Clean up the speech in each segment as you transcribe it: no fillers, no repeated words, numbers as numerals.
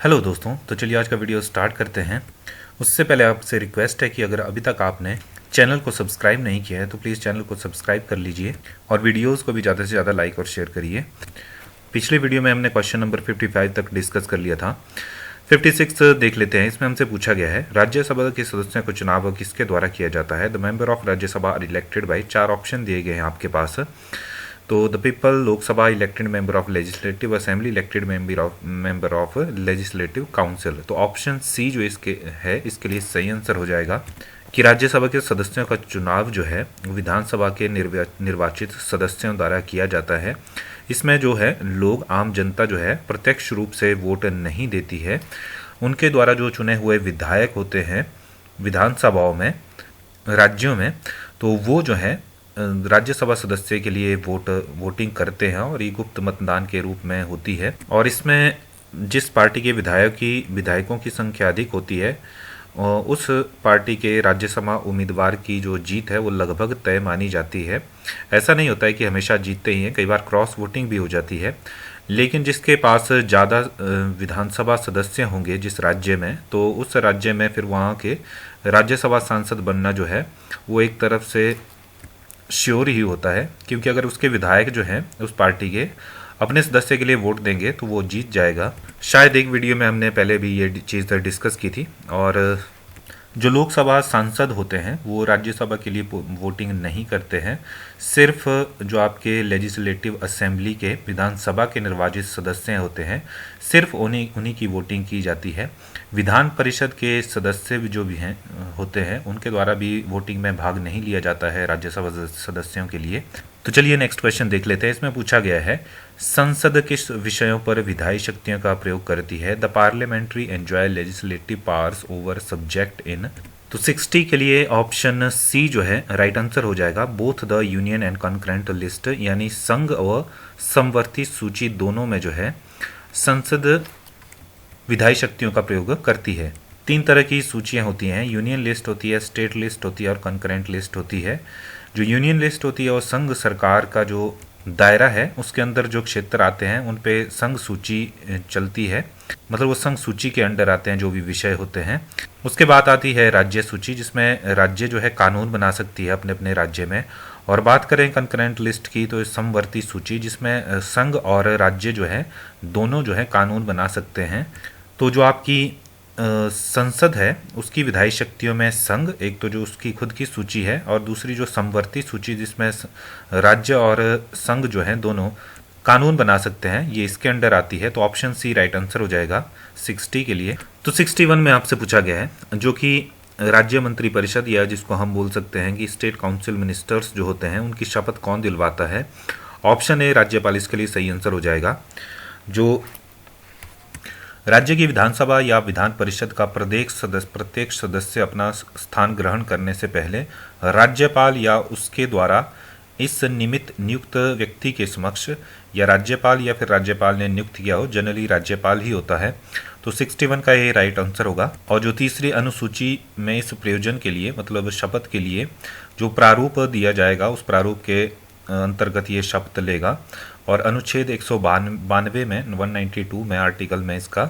Hello दोस्तों, तो चलिए आज का वीडियो स्टार्ट करते हैं। उससे पहले आपसे रिक्वेस्ट है कि अगर अभी तक आपने चैनल को सब्सक्राइब नहीं किया है तो प्लीज़ चैनल को सब्सक्राइब कर लीजिए और वीडियोस को भी ज़्यादा से ज़्यादा लाइक और शेयर करिए। पिछले वीडियो में हमने क्वेश्चन नंबर 55 तक डिस्कस कर लिया था। 56 देख लेते हैं। इसमें हमसे पूछा गया है, राज्यसभा के सदस्यों का चुनाव किसके द्वारा किया जाता है। The member of Rajya Sabha are elected by, 4 option दिए गए हैं आपके पास। तो the people, Lok Sabha elected member of legislative assembly, elected member of legislative council. तो ऑप्शन सी जो इसके है, इसके लिए सही आंसर हो जाएगा कि राज्यसभा के सदस्यों का चुनाव जो है विधानसभा के निर्वाचित सदस्यों द्वारा किया जाता है। इसमें जो है लोग, आम जनता जो है प्रत्यक्ष रूप से वोट नहीं देती है। उनके द्वारा जो चुने हुए विधायक होते हैं विधानसभाओं में, राज्यों में, तो वो जो है राज्यसभा सदस्य के लिए वोटिंग करते हैं और ये गुप्त मतदान के रूप में होती है। और इसमें जिस पार्टी के विधायकों की संख्या अधिक होती है उस पार्टी के राज्यसभा उम्मीदवार की जो जीत है वो लगभग तय मानी जाती है। ऐसा नहीं होता है कि हमेशा जीतते ही हैं, कई बार क्रॉस वोटिंग भी हो जाती है। लेकिन जिसके पास ज़्यादा विधानसभा सदस्य होंगे जिस राज्य में, तो उस राज्य में फिर वहाँ के राज्यसभा सांसद बनना जो है वो एक तरफ से श्योर ही होता है, क्योंकि अगर उसके विधायक जो हैं उस पार्टी के अपने सदस्य के लिए वोट देंगे तो वो जीत जाएगा। शायद एक वीडियो में हमने पहले भी ये चीज़ डिस्कस की थी। और जो लोकसभा सांसद होते हैं वो राज्यसभा के लिए वोटिंग नहीं करते हैं। सिर्फ जो आपके लेजिस्लेटिव असेंबली के विधानसभा के निर्वाचित सदस्य होते हैं, सिर्फ उन्हीं की वोटिंग की जाती है। विधान परिषद के सदस्य जो भी हैं होते हैं उनके द्वारा भी वोटिंग में भाग नहीं लिया जाता है राज्यसभा सदस्यों के लिए। तो चलिए नेक्स्ट क्वेश्चन देख लेते हैं। इसमें पूछा गया है, संसद किस विषयों पर विधायी शक्तियों का प्रयोग करती है। The parliamentary enjoy legislative powers over subject in. तो 60 के लिए ऑप्शन सी जो है राइट आंसर हो जाएगा। Both the union and concurrent list, यानी संघ और समवर्ती सूची दोनों में जो है संसद विधायी शक्तियों का प्रयोग करती है। 3 तरह की सूचियां होती हैं, यूनियन लिस्ट होती है, स्टेट लिस्ट होती है और कॉन्करेंट लिस्ट होती है। जो यूनियन लिस्ट होती है और संघ सरकार का जो दायरा है उसके अंदर जो क्षेत्र आते हैं उन पे संघ सूची चलती है, मतलब वो संघ सूची के अंडर आते हैं जो भी विषय होते हैं। उसके बाद आती है राज्य सूची, जिसमें राज्य जो है कानून बना सकती है अपने अपने राज्य में। और बात करें कंकरेंट लिस्ट की तो समवर्ती सूची, जिसमें संघ और राज्य जो है दोनों जो है कानून बना सकते हैं। तो जो आपकी संसद है उसकी विधायी शक्तियों में संघ, एक तो जो उसकी खुद की सूची है, और दूसरी जो समवर्ती सूची जिसमें राज्य और संघ जो है दोनों कानून बना सकते हैं, ये इसके अंडर आती है। तो ऑप्शन सी राइट आंसर हो जाएगा 60 के लिए। तो 61 में आपसे पूछा गया है जो कि राज्य मंत्री परिषद, या जिसको हम बोल सकते हैं कि स्टेट काउंसिल मिनिस्टर्स जो होते हैं, उनकी शपथ कौन दिलवाता है। ऑप्शन ए राज्यपाल इसके लिए सही आंसर हो जाएगा। जो राज्य की विधानसभा या विधान परिषद का प्रत्येक सदस्य अपना स्थान ग्रहण करने से पहले राज्यपाल या उसके द्वारा इस निमित्त नियुक्त व्यक्ति के समक्ष, या राज्यपाल या फिर राज्यपाल ने नियुक्त किया हो, जनरली राज्यपाल ही होता है। तो 61 का ये राइट आंसर होगा। और जो तीसरी अनुसूची में इस प्रयोजन के लिए, मतलब शपथ के लिए जो प्रारूप दिया जाएगा, उस प्रारूप के अंतर्गत ये शपथ लेगा। और अनुच्छेद 192 में 192 में आर्टिकल में इसका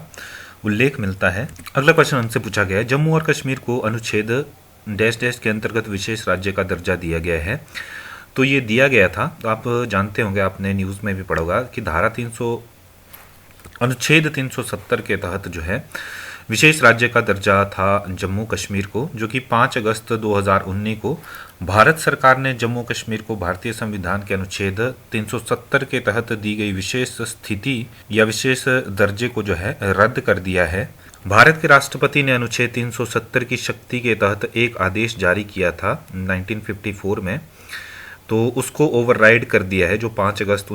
उल्लेख मिलता है। अगला क्वेश्चन हमसे पूछा गया है, जम्मू और कश्मीर को अनुच्छेद डैश डैश के अंतर्गत विशेष राज्य का दर्जा दिया गया है। तो ये दिया गया था, तो आप जानते होंगे, आपने न्यूज़ में भी पढ़ा होगा कि अनुच्छेद 370 के तहत जो है विशेष राज्य का दर्जा था जम्मू कश्मीर को, जो कि 5 अगस्त 2019 को भारत सरकार ने जम्मू कश्मीर को भारतीय संविधान के अनुच्छेद 370 के तहत दी गई विशेष स्थिति या विशेष दर्जे को जो है रद्द कर दिया है। भारत के राष्ट्रपति ने अनुच्छेद 370 की शक्ति के तहत एक आदेश जारी किया था 1954 में, तो उसको ओवरराइड कर दिया है जो 5 अगस्त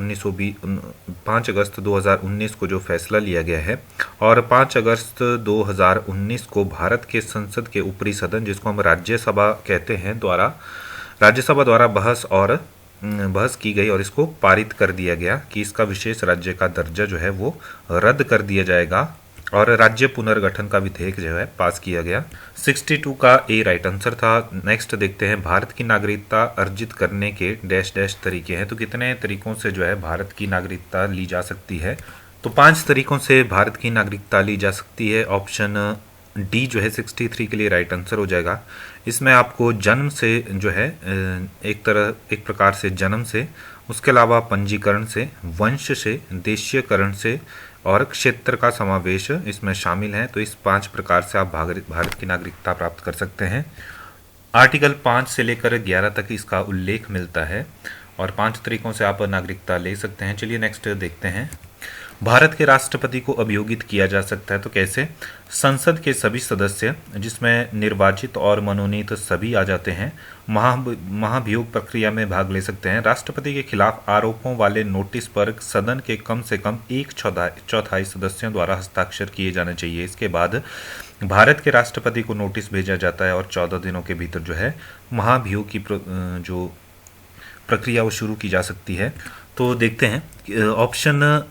2019 को जो फैसला लिया गया है। और 5 अगस्त 2019 को भारत के संसद के ऊपरी सदन, जिसको हम राज्यसभा कहते हैं, राज्यसभा द्वारा बहस की गई और इसको पारित कर दिया गया कि इसका विशेष राज्य का दर्जा जो है वो रद्द कर दिया जाएगा और राज्य पुनर्गठन का विधेयक जो है पास किया गया। 62 का ए राइट आंसर था। नेक्स्ट देखते हैं, भारत की नागरिकता अर्जित करने के डैश डैश तरीके हैं। तो कितने तरीकों से जो है भारत की नागरिकता ली जा सकती है। तो 5 तरीकों से भारत की नागरिकता ली जा सकती है। ऑप्शन डी जो है 63 के लिए राइट आंसर हो जाएगा। इसमें आपको जन्म से जो है एक प्रकार से जन्म से, उसके अलावा पंजीकरण से, वंश से, देशीयकरण से और क्षेत्र का समावेश इसमें शामिल है। तो इस 5 प्रकार से आप भारत की नागरिकता प्राप्त कर सकते हैं। आर्टिकल 5 से लेकर 11 तक इसका उल्लेख मिलता है और 5 तरीकों से आप नागरिकता ले सकते हैं। चलिए नेक्स्ट देखते हैं। भारत के राष्ट्रपति को अभियोगित किया जा सकता है तो कैसे? संसद के सभी सदस्य, जिसमें निर्वाचित और मनोनीत सभी आ जाते हैं, महाभियोग प्रक्रिया में भाग ले सकते हैं। राष्ट्रपति के खिलाफ आरोपों वाले नोटिस पर सदन के कम से कम 1/4 सदस्यों द्वारा हस्ताक्षर किए जाने चाहिए। इसके बाद भारत के राष्ट्रपति को नोटिस भेजा जाता है और 14 दिनों के भीतर जो है महाभियोग की जो प्रक्रिया वो शुरू की जा सकती है। तो देखते हैं ऑप्शन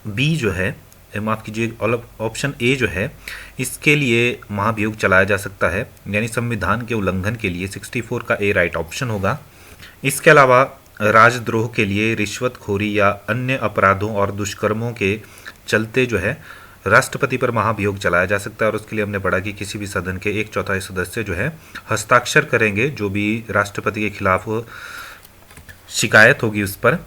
बी जो है, माफ़ कीजिए, ऑप्शन ए जो है, इसके लिए महाभियोग चलाया जा सकता है, यानी संविधान के उल्लंघन के लिए 64 का ए राइट ऑप्शन होगा। इसके अलावा राजद्रोह के लिए, रिश्वतखोरी या अन्य अपराधों और दुष्कर्मों के चलते जो है राष्ट्रपति पर महाभियोग चलाया जा सकता है और उसके लिए हमने पढ़ा कि किसी भी सदन के 1/4 सदस्य जो है हस्ताक्षर करेंगे जो भी राष्ट्रपति के खिलाफ शिकायत होगी उस पर।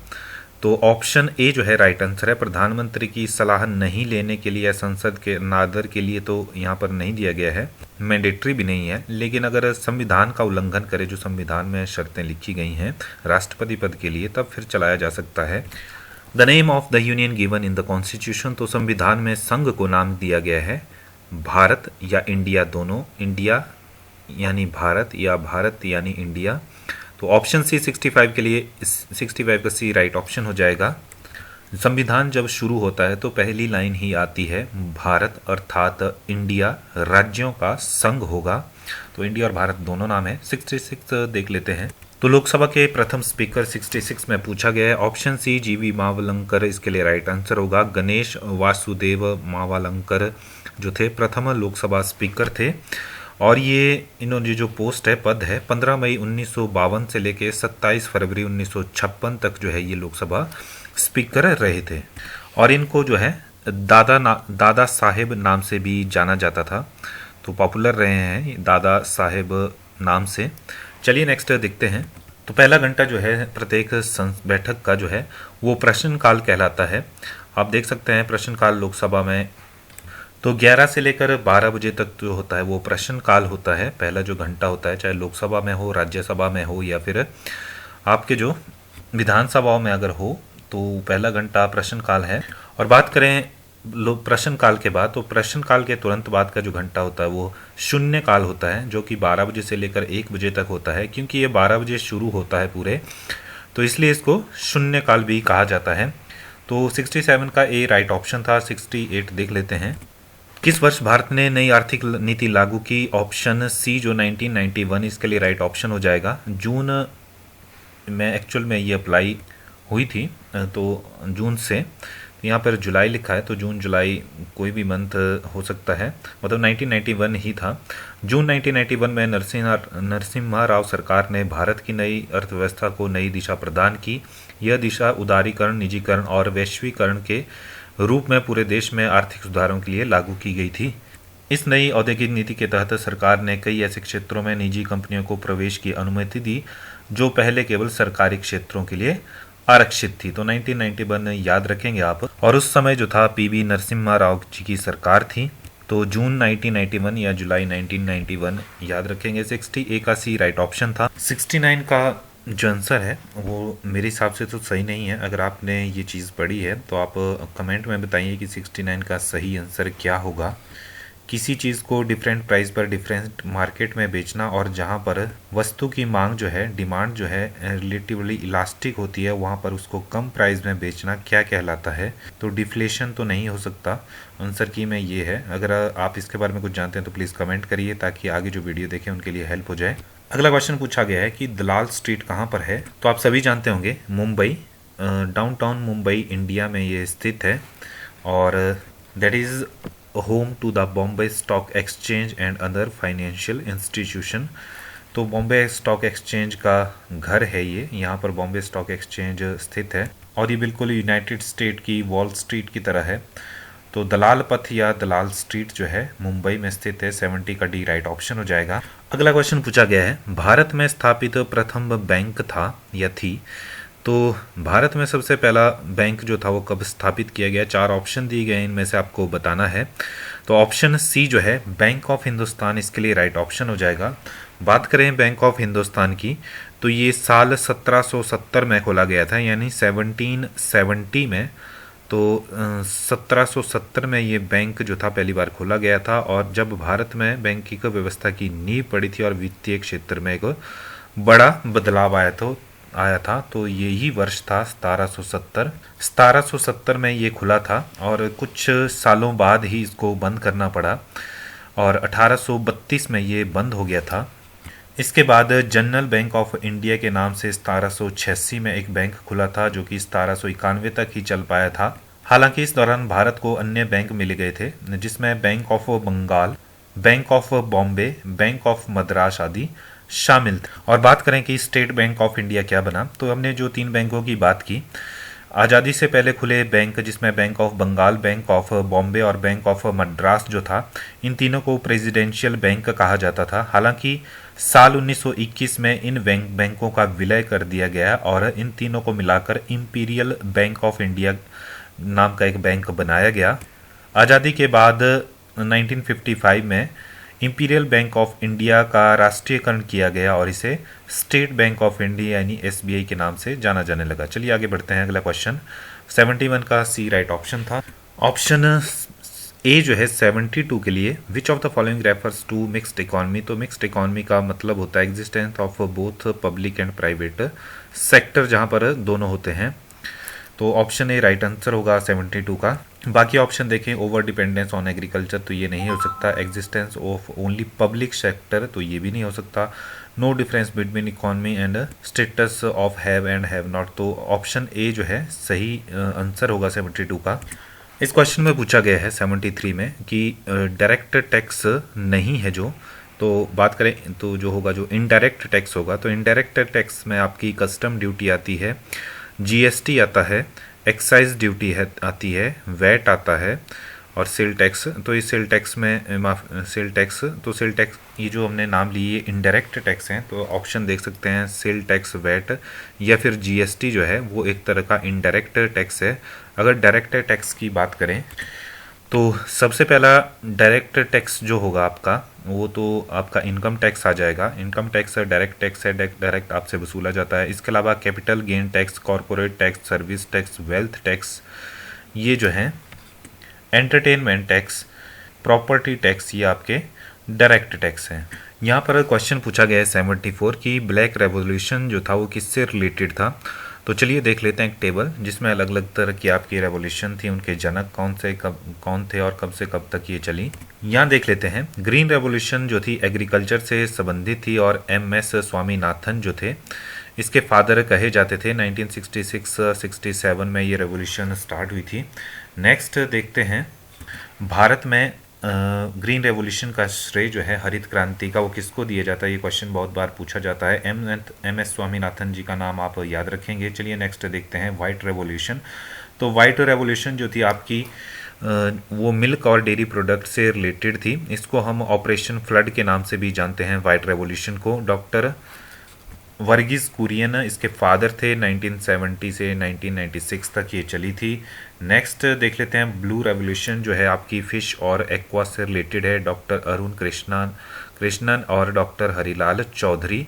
तो ऑप्शन ए जो है राइट आंसर है। प्रधानमंत्री की सलाह नहीं लेने के लिए या संसद के नादर के लिए तो यहाँ पर नहीं दिया गया है, मैंडेटरी भी नहीं है, लेकिन अगर संविधान का उल्लंघन करे, जो संविधान में शर्तें लिखी गई हैं राष्ट्रपति पद के लिए, तब फिर चलाया जा सकता है। The name of the union given in the constitution, तो संविधान में संघ को नाम दिया गया है भारत या इंडिया दोनों, इंडिया यानी भारत या भारत यानी इंडिया। तो ऑप्शन सी 65 के लिए 65 का सी राइट ऑप्शन हो जाएगा। संविधान जब शुरू होता है तो पहली लाइन ही आती है भारत अर्थात इंडिया राज्यों का संघ होगा। तो इंडिया और भारत दोनों नाम है। 66 देख लेते हैं। तो लोकसभा के प्रथम स्पीकर 66 में पूछा गया है। ऑप्शन सी जीवी मावलंकर इसके लिए राइट आंसर होगा। गणेश वासुदेव मावलंकर जो थे प्रथम लोकसभा स्पीकर थे और ये इन्होंने जो पोस्ट है, पद है, 15 मई 1952 से लेके 27 फरवरी 1956 तक जो है ये लोकसभा स्पीकर रहे थे और इनको जो है दादा साहेब नाम से भी जाना जाता था। तो पॉपुलर रहे हैं दादा साहेब नाम से। चलिए नेक्स्ट देखते हैं। तो पहला घंटा जो है प्रत्येक बैठक का जो है वो प्रश्नकाल कहलाता है। आप देख सकते हैं प्रश्नकाल लोकसभा में तो 11 से लेकर 12 बजे तक जो होता है वो प्रश्नकाल होता है। पहला जो घंटा होता है, चाहे लोकसभा में हो, राज्यसभा में हो या फिर आपके जो विधानसभाओं में अगर हो, तो पहला घंटा प्रश्नकाल है। और बात करें प्रश्नकाल के बाद, तो प्रश्नकाल के तुरंत बाद का जो घंटा होता है वो शून्यकाल होता है, जो कि 12 बजे से लेकर 1 बजे तक होता है। क्योंकि ये 12 बजे शुरू होता है पूरे, तो इसलिए इसको शून्यकाल भी कहा जाता है। तो 67 का ए राइट ऑप्शन था। 68 देख लेते हैं। किस वर्ष भारत ने नई आर्थिक नीति लागू की? ऑप्शन सी जो 1991 इसके लिए राइट ऑप्शन हो जाएगा। जून में एक्चुअल में ये अप्लाई हुई थी, तो जून से, यहाँ पर जुलाई लिखा है तो जून जुलाई कोई भी मंथ हो सकता है, मतलब 1991 ही था। जून 1991 में नरसिम्हा राव सरकार ने भारत की नई अर्थव्यवस्था को नई दिशा प्रदान की। यह दिशा उदारीकरण, निजीकरण और वैश्वीकरण के रूप में पूरे देश में आर्थिक सुधारों के लिए लागू की गई थी। इस नई औद्योगिक नीति के तहत सरकार ने कई ऐसे क्षेत्रों में निजी कंपनियों को प्रवेश की अनुमति दी जो पहले केवल सरकारी क्षेत्रों के लिए आरक्षित थी। तो 1991 याद रखेंगे आप। और उस समय जो था पीवी नरसिम्हा राव जी की सरकार थी। तो जून 1991 या जुलाई 1991 याद रखेंगे। 60 का सी राइट ऑप्शन था। 69 का जो आंसर है वो मेरे हिसाब से तो सही नहीं है। अगर आपने ये चीज़ पढ़ी है तो आप कमेंट में बताइए कि 69 का सही आंसर क्या होगा। किसी चीज़ को डिफरेंट प्राइस पर डिफरेंट मार्केट में बेचना और जहाँ पर वस्तु की मांग जो है, डिमांड जो है रिलेटिवली इलास्टिक होती है, वहाँ पर उसको कम प्राइस में बेचना क्या कहलाता है? तो डिफ्लेशन तो नहीं हो सकता। आंसर की में ये है। अगर आप इसके बारे में कुछ जानते हैं तो प्लीज़ कमेंट करिए ताकि आगे जो वीडियो देखें उनके लिए हेल्प हो जाए। अगला क्वेश्चन पूछा गया है कि दलाल स्ट्रीट कहाँ पर है? तो आप सभी जानते होंगे मुंबई, डाउनटाउन मुंबई इंडिया में ये स्थित है और that is home to the Bombay stock exchange and other financial institution. तो बॉम्बे स्टॉक एक्सचेंज का घर है ये, यहाँ पर बॉम्बे स्टॉक एक्सचेंज स्थित है। और ये बिल्कुल यूनाइटेड स्टेट की वॉल स्ट्रीट की तरह है। तो दलाल पथ या दलाल स्ट्रीट जो है मुंबई में स्थित है। 70 का डी राइट ऑप्शन हो जाएगा। अगला क्वेश्चन पूछा गया है, भारत में स्थापित प्रथम बैंक था या थी। तो भारत में सबसे पहला बैंक जो था वो कब स्थापित किया गया, 4 ऑप्शन दिए गए, इनमें से आपको बताना है। तो ऑप्शन सी जो है बैंक ऑफ हिंदुस्तान इसके लिए राइट ऑप्शन हो जाएगा। बात करें बैंक ऑफ हिंदुस्तान की, तो ये साल 1770 में खोला गया था, यानी 1770 में। तो 1770 में ये बैंक जो था पहली बार खोला गया था, और जब भारत में बैंकिंग व्यवस्था की नींव पड़ी थी और वित्तीय क्षेत्र में एक बड़ा बदलाव आया था, तो यही वर्ष था 1770। 1770 में ये खुला था और कुछ सालों बाद ही इसको बंद करना पड़ा, और 1832 में ये बंद हो गया था। इसके बाद जनरल बैंक ऑफ इंडिया के नाम से 1786 में एक बैंक खुला था, जो कि 1791 तक ही चल पाया था। हालांकि इस दौरान भारत को अन्य बैंक मिल गए थे, जिसमें bank of Bengal, bank of Bombay, bank of Madras आदि शामिल थे। और बात करें कि स्टेट बैंक ऑफ इंडिया क्या बना, तो हमने जो 3 बैंकों की बात की, आज़ादी से पहले खुले बैंक जिसमें bank of Bengal, bank of Bombay और बैंक ऑफ मद्रास जो था, इन तीनों को प्रेसिडेंशियल बैंक कहा जाता था। हालांकि साल 1921 में इन बैंकों का विलय कर दिया गया और इन तीनों को मिलाकर इंपीरियल बैंक ऑफ इंडिया नाम का एक बैंक बनाया गया। आज़ादी के बाद 1955 में इंपीरियल बैंक ऑफ इंडिया का राष्ट्रीयकरण किया गया और इसे स्टेट बैंक ऑफ इंडिया यानी एसबीआई के नाम से जाना जाने लगा। चलिए आगे बढ़ते हैं। अगला क्वेश्चन 71 का सी राइट ऑप्शन था। ऑप्शन ए जो है 72 के लिए, which of the following refers to mixed economy. तो मिक्स्ड इकोनॉमी का मतलब होता है existence of both public and private sector, जहां पर दोनों होते हैं। तो ऑप्शन ए राइट आंसर होगा 72 का। बाकी ऑप्शन देखें, ओवर डिपेंडेंस ऑन एग्रीकल्चर तो ये नहीं हो सकता, existence of only public sector तो ये भी नहीं हो सकता, no difference between economy and status of have and have not. तो ऑप्शन ए जो है सही आंसर होगा 72 का। इस क्वेश्चन में पूछा गया है 73 में कि डायरेक्ट टैक्स नहीं है जो, तो बात करें तो जो होगा जो इनडायरेक्ट टैक्स होगा, तो इनडायरेक्ट टैक्स में आपकी कस्टम ड्यूटी आती है, जीएसटी आता है, एक्साइज ड्यूटी है आती है, वैट आता है और सेल टैक्स। तो इस सेल टैक्स में सेल टैक्स ये जो हमने नाम लिए ये इनडायरेक्ट टैक्स हैं। तो ऑप्शन देख सकते हैं सेल टैक्स, वैट या फिर जीएसटी जो है वो एक तरह का इनडायरेक्ट टैक्स है। अगर डायरेक्ट टैक्स की बात करें तो सबसे पहला डायरेक्ट टैक्स जो होगा आपका वो तो आपका इनकम टैक्स आ जाएगा। इनकम टैक्स डायरेक्ट टैक्स है, डायरेक्ट आपसे वसूला जाता है। इसके अलावा capital gain tax, corporate tax, service tax, wealth tax ये जो है, एंटरटेनमेंट टैक्स, प्रॉपर्टी टैक्स ये आपके डायरेक्ट टैक्स हैं। यहाँ पर क्वेश्चन पूछा गया है 74 की ब्लैक रेवोल्यूशन जो था वो किससे रिलेटेड था। तो चलिए देख लेते हैं एक टेबल जिसमें अलग अलग तरह की आपकी रेवोल्यूशन थी, उनके जनक कौन थे और कब से कब तक ये चली। यहाँ देख लेते हैं। ग्रीन रेवोल्यूशन जो थी एग्रीकल्चर से संबंधित थी और एमएस स्वामीनाथन जो थे इसके फादर कहे जाते थे। 1966-67 में ये रेवोल्यूशन स्टार्ट हुई थी। नेक्स्ट देखते हैं, भारत में ग्रीन रेवोल्यूशन का श्रेय जो है हरित क्रांति का वो किसको दिया जाता है, ये क्वेश्चन बहुत बार पूछा जाता है। एमएस स्वामीनाथन जी का नाम आप याद रखेंगे। चलिए नेक्स्ट देखते हैं वाइट रेवोल्यूशन। तो वाइट रेवोल्यूशन जो थी आपकी वो मिल्क और डेयरी प्रोडक्ट से रिलेटेड थी। इसको हम ऑपरेशन फ्लड के नाम से भी जानते हैं वाइट रेवोल्यूशन को। डॉक्टर वर्गीज कुरियन इसके फादर थे। 1970 से 1996 तक ये चली थी। नेक्स्ट देख लेते हैं ब्लू रेवोल्यूशन जो है आपकी फिश और एक्वा से रिलेटेड है। डॉक्टर अरुण कृष्णन और डॉक्टर हरिलाल चौधरी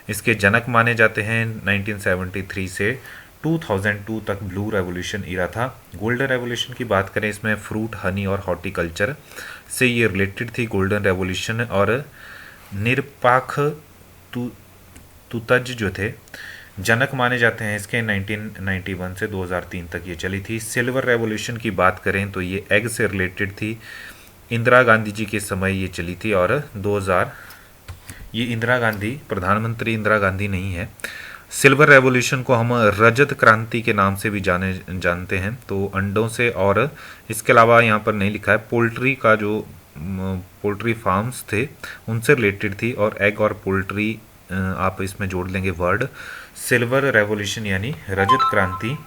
इसके जनक माने जाते हैं। 1973 से 2002 तक ब्लू रेवोल्यूशन इरा था। गोल्डन रेवोल्यूशन की बात करें, इसमें फ्रूट, हनी और हॉर्टिकल्चर से ये रिलेटेड थी गोल्डन रेवोल्यूशन। और निरपाख तुतज जो थे जनक माने जाते हैं इसके 1991 से 2003 तक ये चली थी। सिल्वर रेवोल्यूशन की बात करें तो ये एग से रिलेटेड थी। इंदिरा गांधी जी के समय ये चली थी और 2000 ये इंदिरा गांधी प्रधानमंत्री इंदिरा गांधी नहीं है। सिल्वर रेवोल्यूशन को हम रजत क्रांति के नाम से भी जानते हैं। तो अंडों से और इसके अलावा यहाँ पर नहीं लिखा है, पोल्ट्री का जो पोल्ट्री फार्म्स थे उनसे रिलेटेड थी। और एग और पोल्ट्री आप इसमें जोड़ लेंगे वर्ड। सिल्वर रेवोल्यूशन यानी रजत क्रांति।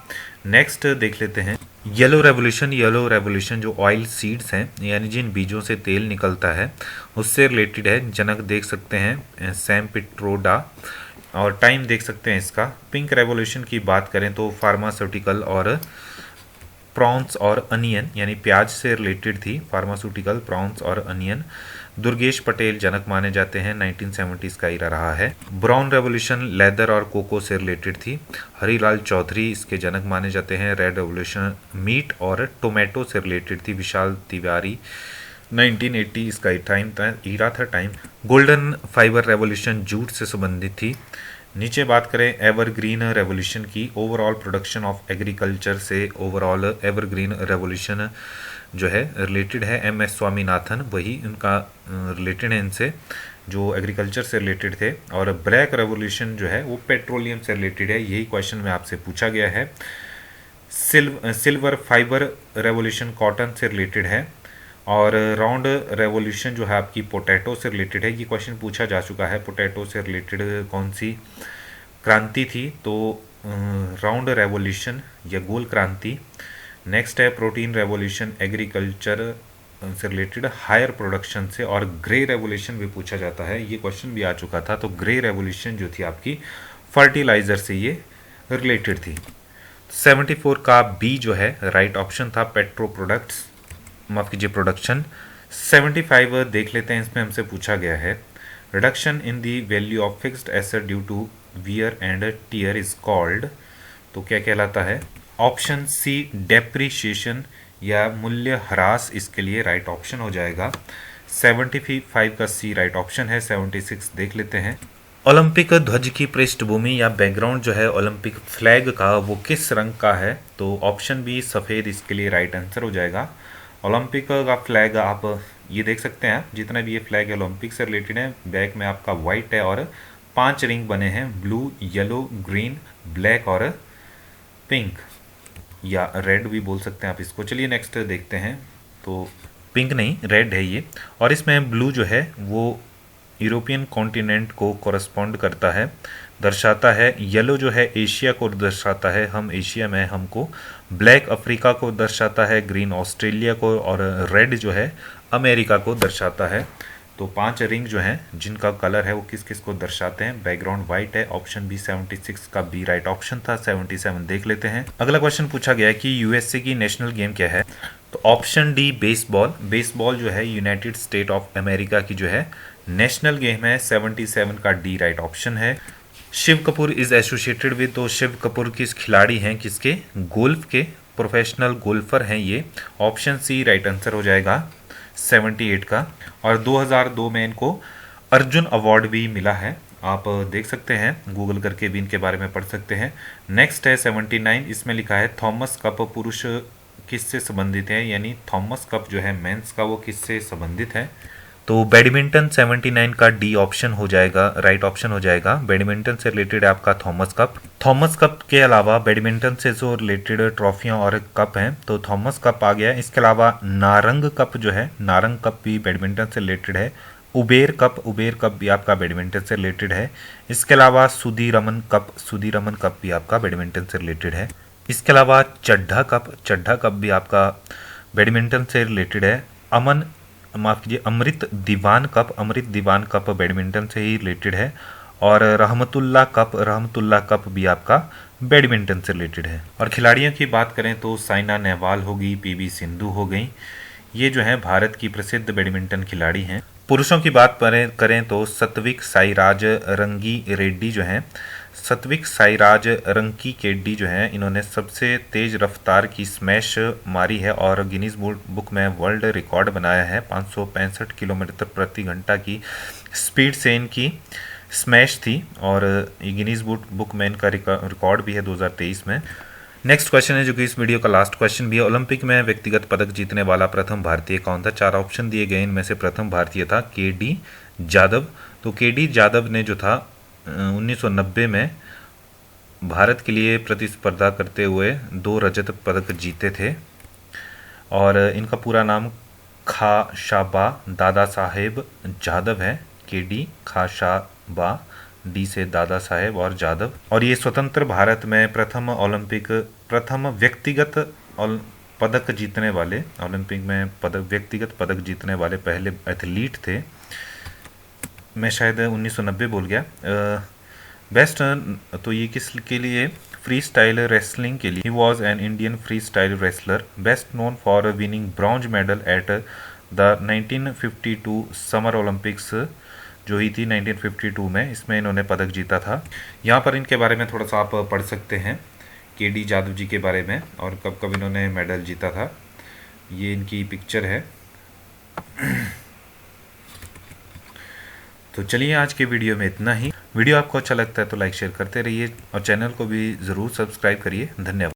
नेक्स्ट देख लेते हैं येलो रेवोल्यूशन। येलो रेवोल्यूशन जो ऑयल सीड्स हैं यानी जिन बीजों से तेल निकलता है उससे रिलेटेड है। जनक देख सकते हैं सैम पिट्रोडा, और टाइम देख सकते हैं इसका। पिंक रेवोल्यूशन की बात करें तो फार्मास्यूटिकल और प्रॉन्स और अनियन यानी प्याज से रिलेटेड थी। फार्मास्यूटिकल, प्रॉन्स और अनियन। दुर्गेश पटेल जनक माने जाते हैं, 1970s का ईरा रहा है। ब्राउन रेवोल्यूशन लेदर और कोको से रिलेटेड थी। हरिलाल चौधरी इसके जनक माने जाते हैं। रेड रेवोल्यूशन मीट और टोमेटो से रिलेटेड थी। विशाल तिवारी, 1980 इसका टाइम था, ईरा था time. Golden fibre revolution jute से संबंधित थी। नीचे बात करें एवरग्रीन रेवोल्यूशन की, ओवरऑल प्रोडक्शन ऑफ एग्रीकल्चर से ओवरऑल एवरग्रीन रेवोल्यूशन जो है रिलेटेड है। MS स्वामीनाथन, वही उनका रिलेटेड है इनसे, जो एग्रीकल्चर से रिलेटेड थे। और ब्लैक रेवोल्यूशन जो है वो पेट्रोलियम से रिलेटेड है, यही क्वेश्चन में आपसे पूछा गया है। सिल्वर फाइबर रेवोल्यूशन कॉटन से रिलेटेड है। और राउंड रेवोल्यूशन जो है आपकी पोटैटो से रिलेटेड है, ये क्वेश्चन पूछा जा चुका है। पोटैटो से रिलेटेड कौन सी क्रांति थी, तो राउंड रेवोल्यूशन या गोल क्रांति। नेक्स्ट है प्रोटीन रेवोल्यूशन, एग्रीकल्चर से रिलेटेड हायर प्रोडक्शन से। और ग्रे रेवोल्यूशन भी पूछा जाता है, ये क्वेश्चन भी आ चुका था। तो ग्रे रेवोल्यूशन जो थी आपकी फर्टिलाइजर से ये रिलेटेड थी। 74 का बी जो है राइट ऑप्शन था, पेट्रो प्रोडक्ट्स, माफ कीजिए प्रोडक्शन। 75 देख लेते हैं, इसमें हमसे पूछा गया है reduction in the value of fixed asset due to wear and tear is called, तो क्या कहलाता है? ऑप्शन सी डेप्रीशिएशन या मूल्य ह्रास इसके लिए राइट ऑप्शन हो जाएगा। 75 का सी राइट ऑप्शन है। 76 देख लेते हैं। ओलंपिक ध्वज की पृष्ठभूमि या बैकग्राउंड जो है ओलंपिक फ्लैग का वो किस रंग का है, तो ऑप्शन बी सफ़ेद इसके लिए राइट आंसर हो जाएगा। ओलंपिक का फ्लैग आप ये देख सकते हैं, जितना भी ये फ्लैग है ओलंपिक से रिलेटेड है। बैक में आपका वाइट है और 5 रिंग बने हैं, ब्लू, येलो, ग्रीन, ब्लैक और पिंक या रेड भी बोल सकते हैं आप इसको। चलिए नेक्स्ट देखते हैं। तो पिंक नहीं, रेड है ये। और इसमें ब्लू जो है वो यूरोपियन कॉन्टिनेंट को कोरस्पॉन्ड करता है, दर्शाता है। येलो जो है एशिया को दर्शाता है, हम एशिया में हमको। ब्लैक अफ्रीका को दर्शाता है, ग्रीन ऑस्ट्रेलिया को। और रेड जो है अमेरिका को दर्शाता है। तो 5 रिंग जो हैं जिनका कलर है वो किस किस को दर्शाते हैं। बैकग्राउंड वाइट है, ऑप्शन बी 76 का बी राइट ऑप्शन था। 77 देख लेते हैं। अगला क्वेश्चन पूछा गया है कि यूएसए की नेशनल गेम क्या है, तो ऑप्शन डी बेसबॉल। बेसबॉल जो है यूनाइटेड स्टेट ऑफ अमेरिका की जो है नेशनल गेम है। 77 का डी राइट ऑप्शन है। Shiv Kapoor is associated with, तो शिव कपूर किस खिलाड़ी हैं, किसके? गोल्फ के, प्रोफेशनल गोल्फर हैं ये। ऑप्शन सी राइट आंसर हो जाएगा 78 का। और 2002 में इनको अर्जुन अवार्ड भी मिला है, आप देख सकते हैं, गूगल करके भी इनके बारे में पढ़ सकते हैं। नेक्स्ट है 79, इसमें लिखा है थॉमस कप पुरुष किससे संबंधित है, यानी थॉमस कप जो है मेंस का वो किससे संबंधित है, तो बैडमिंटन। 79 का डी ऑप्शन हो जाएगा, राइट ऑप्शन हो जाएगा। बैडमिंटन से रिलेटेड है आपका थॉमस कप। थॉमस कप के अलावा बैडमिंटन से जो रिलेटेड ट्रॉफियां और कप हैं, तो थॉमस कप आ गया। इसके अलावा नारंग कप जो है, नारंग कप भी बैडमिंटन से रिलेटेड है। उबेर कप भी आपका बैडमिंटन से रिलेटेड है। इसके अलावा सुधीरमन कप भी आपका बैडमिंटन से रिलेटेड है। इसके अलावा चड्ढा कप भी आपका बैडमिंटन से रिलेटेड है। अमृत दीवान कप बैडमिंटन से ही रिलेटेड है। और रहमतुल्लाह कप भी आपका बैडमिंटन से रिलेटेड है। और खिलाड़ियों की बात करें तो साइना नेहवाल होगी, PV सिंधु हो गई, ये जो है भारत की प्रसिद्ध बैडमिंटन खिलाड़ी हैं। पुरुषों की बात करें तो सात्विक साईराज रंगी रेड्डी जो हैं, सात्विक साईराज रंकी केड्डी जो हैं, इन्होंने सबसे तेज रफ्तार की स्मैश मारी है और गिनीज बुक में वर्ल्ड रिकॉर्ड बनाया है। 565 किलोमीटर प्रति घंटा की स्पीड से इनकी स्मैश थी और ये गिनीज बुक में इनका रिकॉर्ड भी है 2023 में। नेक्स्ट क्वेश्चन है जो कि इस वीडियो का लास्ट क्वेश्चन भी है। ओलंपिक में व्यक्तिगत पदक जीतने वाला प्रथम भारतीय कौन था? 4 ऑप्शन दिए गए, इनमें से प्रथम भारतीय था KD जादव। तो KD जादव ने जो था 1990 में भारत के लिए प्रतिस्पर्धा करते हुए 2 रजत पदक जीते थे। और इनका पूरा नाम खाशाबा दादा साहेब जादव है। KD खाशाबा डी से दादा साहेब और जादव। और ये स्वतंत्र भारत में प्रथम व्यक्तिगत पदक जीतने वाले, ओलंपिक में व्यक्तिगत पदक जीतने वाले पहले एथलीट थे। मैं शायद 1990 बोल गया। बेस्ट तो ये किस के लिए, फ्री स्टाइल रेसलिंग के लिए। He was an Indian free style wrestler best known for winning bronze medal at the 1952 summer Olympics जो हुई थी 1952 में, इसमें इन्होंने पदक जीता था। यहाँ पर इनके बारे में थोड़ा सा आप पढ़ सकते हैं, के डी जादव जी के बारे में और कब कब इन्होंने मेडल जीता था। ये इनकी पिक्चर है। तो चलिए आज के वीडियो में इतना ही। वीडियो आपको अच्छा लगता है तो लाइक शेयर करते रहिए और चैनल को भी ज़रूर सब्सक्राइब करिए। धन्यवाद।